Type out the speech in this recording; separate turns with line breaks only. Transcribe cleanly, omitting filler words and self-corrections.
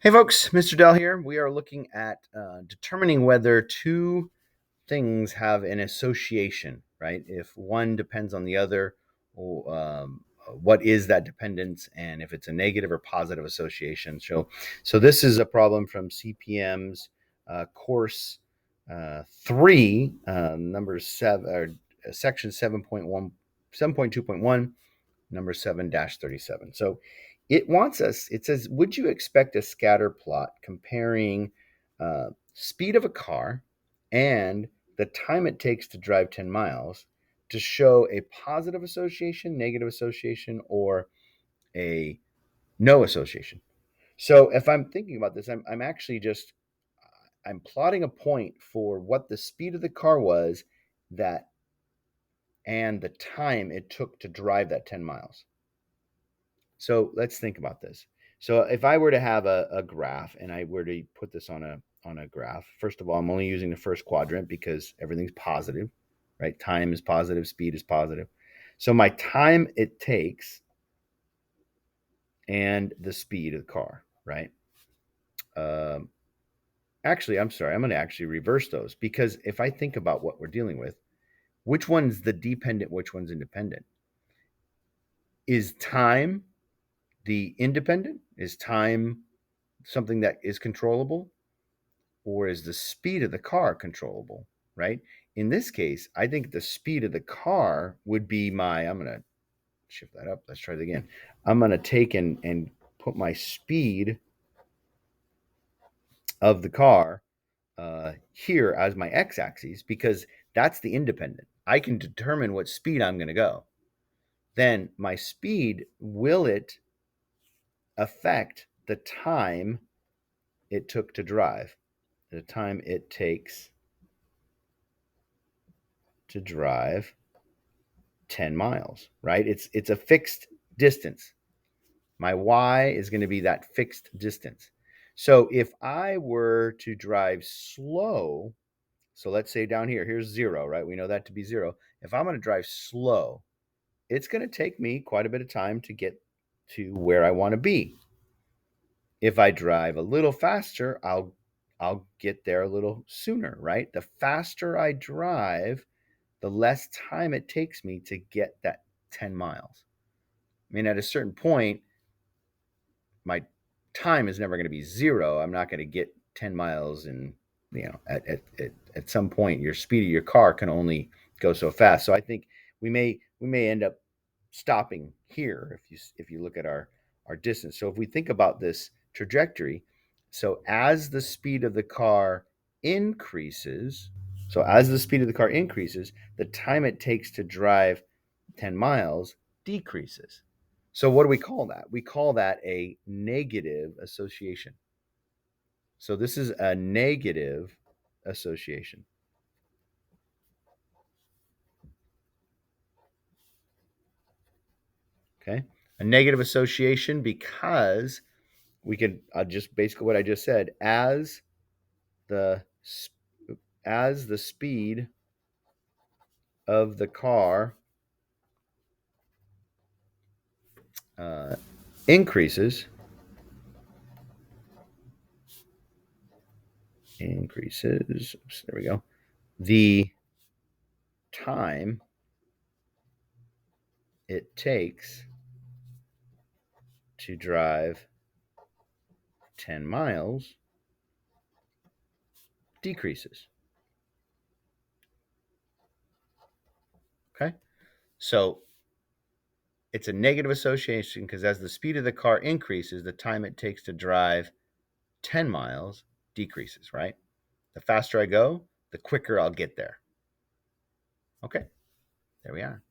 Hey folks, Mr. Dell here. We are looking at determining whether two things have an association, right? If one depends on the other, or, what is that dependence, and if it's a negative or positive association. So this is a problem from CPM's course 3, number 7, or section 7.1, 7.2.1, number 7-37. So it says, would you expect a scatter plot comparing speed of a car and the time it takes to drive 10 miles to show a positive association, negative association, or a no association? So if I'm thinking about this, I'm actually just I'm plotting a point for what the speed of the car was that and the time it took to drive that 10 miles. So let's think about this. So if I were to have a graph and I were to put this on a graph, first of all, I'm only using the first quadrant because everything's positive, right? Time is positive, speed is positive. So my time it takes and the speed of the car, right? Um, Actually, I'm sorry. I'm going to actually reverse those because if I think about what we're dealing with, which one's the dependent, which one's independent? Is time the independent? Is time something that is controllable? Or is the speed of the car controllable, right? In this case, I think the speed of the car would be I'm going to shift that up. Let's try it again. I'm going to take and put my speed of the car here as my x-axis because that's the independent. I can determine what speed I'm going to go. Then my speed, will it affect the time it took to drive? The time it takes to drive 10 miles, right? It's a fixed distance. My y is going to be that fixed distance. So if I were to drive slow, so let's say down here, here's 0, right? We know that to be 0. If I'm going to drive slow, it's going to take me quite a bit of time to get to where I want to be. If I drive a little faster, I'll get there a little sooner, right? The faster I drive, the less time it takes me to get that 10 miles. I mean, at a certain point, my time is never going to be 0. I'm not going to get 10 miles in, at some point, your speed of your car can only go so fast. So I think we may end up stopping here if you look at our distance. So if we think about this trajectory, so as the speed of the car increases, the time it takes to drive 10 miles decreases. So what do we call that? We call that a negative association. So this is a negative association. Okay. A negative association because we could just basically what I just said, the as the speed of the car uh, increases, oops, there we go, the time it takes to drive 10 miles decreases. Okay. So it's a negative association because as the speed of the car increases, the time it takes to drive 10 miles decreases, right? The faster I go, the quicker I'll get there. Okay, there we are.